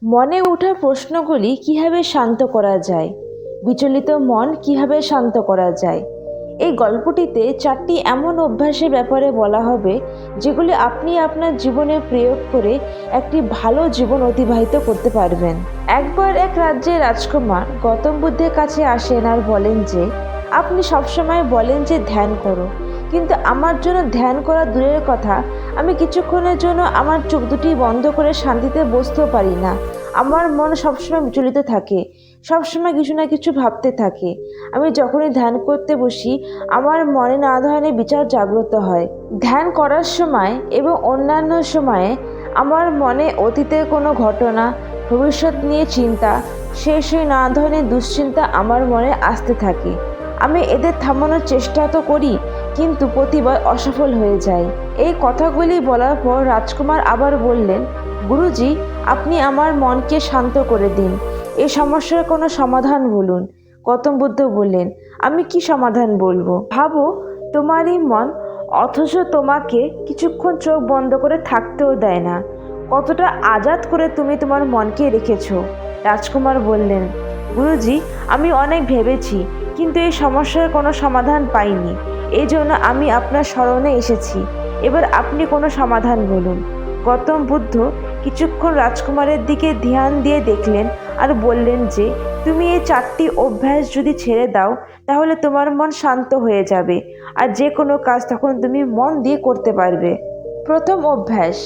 মনে ওঠা প্রশ্নগুলি কিভাবে শান্ত করা যায়, বিচলিত মন কিভাবে শান্ত করা যায়। এই গল্পটিতে 4টি এমন অভ্যাসের ব্যাপারে বলা হবে যেগুলি আপনি আপনার জীবনে প্রয়োগ করে একটি ভালো জীবন অতিবাহিত করতে পারবেন। একবার এক রাজ্যের রাজকুমার গৌতম বুদ্ধের কাছে আসেন আর বলেন যে, আপনি সবসময় বলেন যে ধ্যান করো, কিন্তু আমার জন্য ধ্যান করা দূরের কথা, আমি কিছুক্ষণের জন্য আমার চোখ দুটি বন্ধ করে শান্তিতে বসতেও পারি না। আমার মন সবসময় বিচলিত থাকে, সবসময় কিছু না কিছু ভাবতে থাকে। আমি যখনই ধ্যান করতে বসি, আমার মনে নানা ধরনের বিচার জাগ্রত হয়। ধ্যান করার সময় এবং অন্যান্য সময়ে আমার মনে অতীতের কোনো ঘটনা, ভবিষ্যৎ নিয়ে চিন্তা, সেই নানা ধরনের দুশ্চিন্তা আমার মনে আসতে থাকে। আমি এদের থামানোর চেষ্টা তো করি, কিন্তু প্রতিবার অসফল হয়ে যায়। এই কথাগুলি বলার পর রাজকুমার আবার বললেন, গুরুজি, আপনি আমার মনকে শান্ত করে দিন। এই সমস্যার কোনো সমাধান বলুন। গৌতম বুদ্ধ বললেন, আমি কি সমাধান বলবো? ভাবো, তোমারই মন, অথচ তোমাকে কিছুক্ষণ চোখ বন্ধ করে থাকতেও দেয় না। কতটা আজাদ করে তুমি তোমার মনকে রেখেছো। রাজকুমার বললেন, গুরুজি, আমি অনেক ভেবেছি, কিন্তু এই সমস্যার কোনো সমাধান পাইনি। এই জন্য আমি আপনার শরণে এসেছি। এবার আপনি কোনো সমাধান বলুন। গৌতম বুদ্ধ কিছুক্ষণ রাজকুমারের দিকে ধ্যান দিয়ে দেখলেন আর বললেন যে, তুমি এই 4টি অভ্যাস যদি ছেড়ে দাও, তাহলে তোমার মন শান্ত হয়ে যাবে, আর যে কোনো কাজ তখন তুমি মন দিয়ে করতে পারবে। প্রথম অভ্যাস,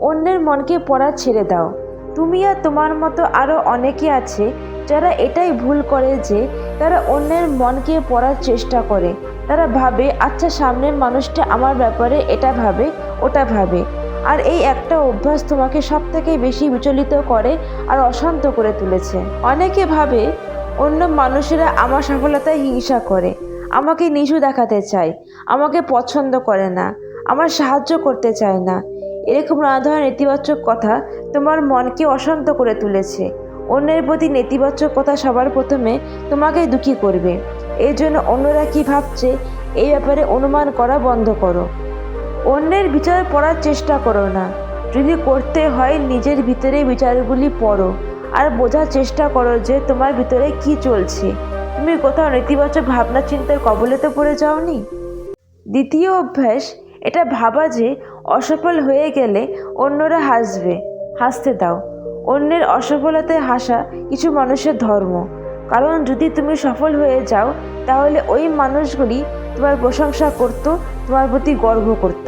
অন্যের মনকে পড়া ছেড়ে দাও। তুমি আর তোমার মতো আরও অনেকে আছে যারা এটাই ভুল করে যে তারা অন্যের মনকে পড়ার চেষ্টা করে। তারা ভাবে, আচ্ছা, সামনের মানুষটা আমার ব্যাপারে এটা ভাবে, ওটা ভাবে। আর এই একটা অভ্যাস তোমাকে সব থেকে বেশি বিচলিত করে আর অশান্ত করে তুলেছে। অনেকে ভাবে অন্য মানুষেরা আমার সফলতায় হিংসা করে, আমাকে নিচু দেখাতে চায়, আমাকে পছন্দ করে না, আমার সাহায্য করতে চায় না। এরকম নানা ধরনের নেতিবাচক কথা তোমার মনকে অশান্ত করে তুলেছে। অন্যের প্রতি নেতিবাচক কথা সবার প্রথমে তোমাকেই দুঃখী করবে। এই জন্য অন্যরা কি ভাবছে এই ব্যাপারে অনুমান করা বন্ধ করো। অন্যের বিচার পড়ার চেষ্টা করো না। যদি করতে হয়, নিজের ভিতরে বিচারগুলি পড়ো আর বোঝার চেষ্টা করো যে তোমার ভিতরে কি চলছে। তুমি কোথাও নেতিবাচক ভাবনা চিন্তার কবলে তো পড়ে যাওনি। দ্বিতীয় অভ্যাস, এটা ভাবা যে অসফল হয়ে গেলে অন্যরা হাসবে। হাসতে দাও। অন্যের অসফলতায় হাসা কিছু মানুষের ধর্ম। কারণ যদি তুমি সফল হয়ে যাও, তাহলে ওই মানুষগুলি তোমার প্রশংসা করত, তোমার প্রতি গর্ব করত।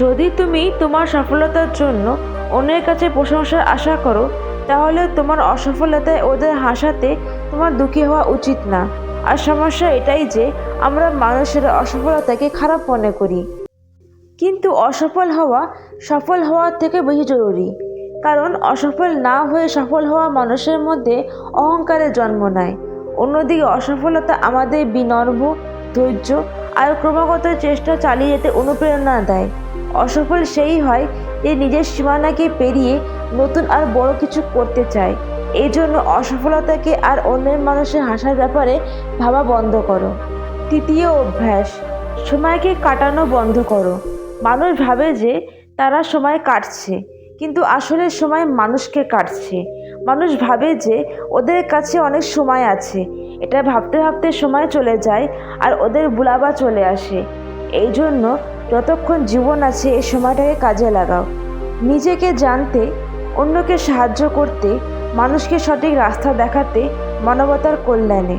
যদি তুমি তোমার সফলতার জন্য অন্যের কাছে প্রশংসার আশা করো, তাহলে তোমার অসফলতায় ওদের হাসাতে তোমার দুঃখী হওয়া উচিত না। আর সমস্যা এটাই যে আমরা মানুষেরা অসফলতাকে খারাপ মনে করি, কিন্তু অসফল হওয়া সফল হওয়ার থেকে বেশি জরুরি। কারণ অসফল না হয়ে সফল হওয়া মানুষের মধ্যে অহংকারের জন্ম নেয়। অন্যদিকে অসফলতা আমাদের বিনম্র, ধৈর্য আর ক্রমাগত চেষ্টা চালিয়ে যেতে অনুপ্রেরণা দেয়। অসফল সেই হয় যে নিজের সীমানাকে পেরিয়ে নতুন আর বড় কিছু করতে চায়। এই জন্য অসফলতাকে আর অন্যের মানুষের হাসার ব্যাপারে ভাবা বন্ধ করো। তৃতীয় অভ্যাস, সময়কে কাটানো বন্ধ করো। মানুষ ভাবে যে তারা সময় কাটছে, কিন্তু আসলে সময় মানুষকে কাটছে। মানুষ ভাবে যে ওদের কাছে অনেক সময় আছে। এটা ভাবতে ভাবতে সময় চলে যায় আর ওদের বুলাবা চলে আসে। এই জন্য যতক্ষণ জীবন আছে এই সময়টাকে কাজে লাগাও। নিজেকে জানতে, অন্যকে সাহায্য করতে, মানুষকে সঠিক রাস্তা দেখাতে, মানবতার কল্যাণে।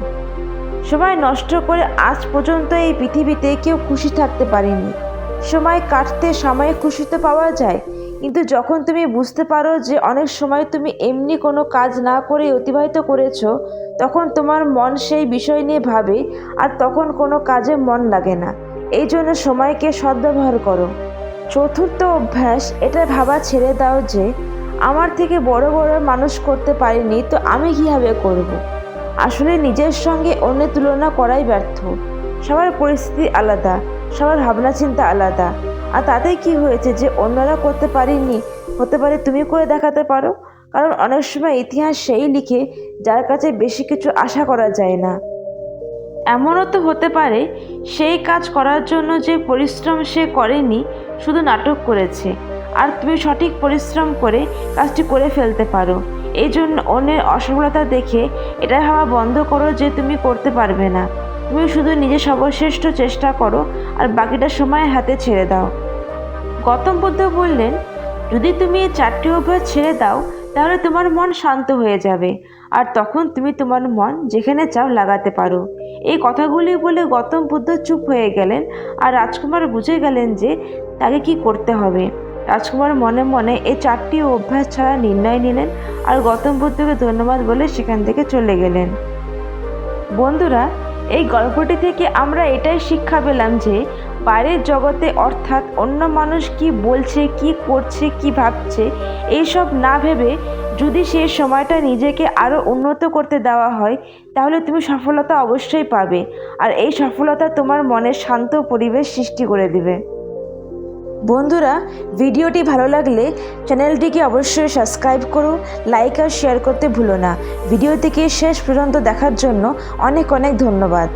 সময় নষ্ট করে আজ পর্যন্ত এই পৃথিবীতে কেউ খুশি থাকতে পারেনি। সময় কাটতে সময়ে খুশি তো পাওয়া যায়, কিন্তু যখন তুমি বুঝতে পারো যে অনেক সময় তুমি এমনি কোনো কাজ না করে অতিবাহিত করেছো, তখন তোমার মন সেই বিষয় নিয়ে ভাবে আর তখন কোনো কাজে মন লাগে না। এই জন্য সময়কে সদ্ব্যবহার করো। চতুর্থ অভ্যাস, এটা ভাবা ছেড়ে দাও যে আমার থেকে বড় বড় মানুষ করতে পারেনি, তো আমি কীভাবে করব। আসলে নিজের সঙ্গে অন্যের তুলনা করাই ব্যর্থ। সবার পরিস্থিতি আলাদা, সবার ভাবনা চিন্তা আলাদা। আর তাতে কি হয়েছে যে অন্যরা করতে পারেনি, হতে পারে তুমি করে দেখাতে পারো। কারণ অনেক সময় ইতিহাস সেই লিখে যার কাছে বেশি কিছু আশা করা যায় না। এমনও তো হতে পারে সেই কাজ করার জন্য যে পরিশ্রম সে করেনি, শুধু নাটক করেছে, আর তুমি সঠিক পরিশ্রম করে কাজটি করে ফেলতে পারো। এই জন্য অন্যের অসফলতা দেখে এটা ভাবা বন্ধ করো যে তুমি করতে পারবে না। তুমি শুধু নিজের সর্বশ্রেষ্ঠ চেষ্টা করো আর বাকিটা সময় হাতে ছেড়ে দাও। গৌতম বুদ্ধ বললেন, যদি তুমি এই 4টি অভ্যাস ছেড়ে দাও তাহলে তোমার মন শান্ত হয়ে যাবে, আর তখন তুমি তোমার মন যেখানে চাও লাগাতে পারো। এই কথাগুলি বলে গৌতম বুদ্ধ চুপ হয়ে গেলেন, আর রাজকুমার বুঝে গেলেন যে তাকে কি করতে হবে। রাজকুমার মনে মনে এই 4টি অভ্যাস ছাড়া নির্ণয় নিলেন, আর গৌতম বুদ্ধকে ধন্যবাদ বলে সেখান থেকে চলে গেলেন। বন্ধুরা, এই গল্পটি থেকে আমরা এটাই শিক্ষা পেলাম যে বাইরের জগতে অর্থাৎ অন্য মানুষ কি বলছে, কি করছে, কি ভাবছে, এইসব না ভেবে যদি সেই সময়টা নিজেকে আরও উন্নত করতে দেওয়া হয় তাহলে তুমি সফলতা অবশ্যই পাবে, আর এই সফলতা তোমার মনে শান্ত পরিবেশ সৃষ্টি করে দেবে। বন্ধুরা, ভিডিওটি ভালো লাগলে চ্যানেলটিকে অবশ্যই সাবস্ক্রাইব করো, লাইক আর শেয়ার করতে ভুলো না। ভিডিওটিকে শেষ পর্যন্ত দেখার জন্য অনেক অনেক ধন্যবাদ।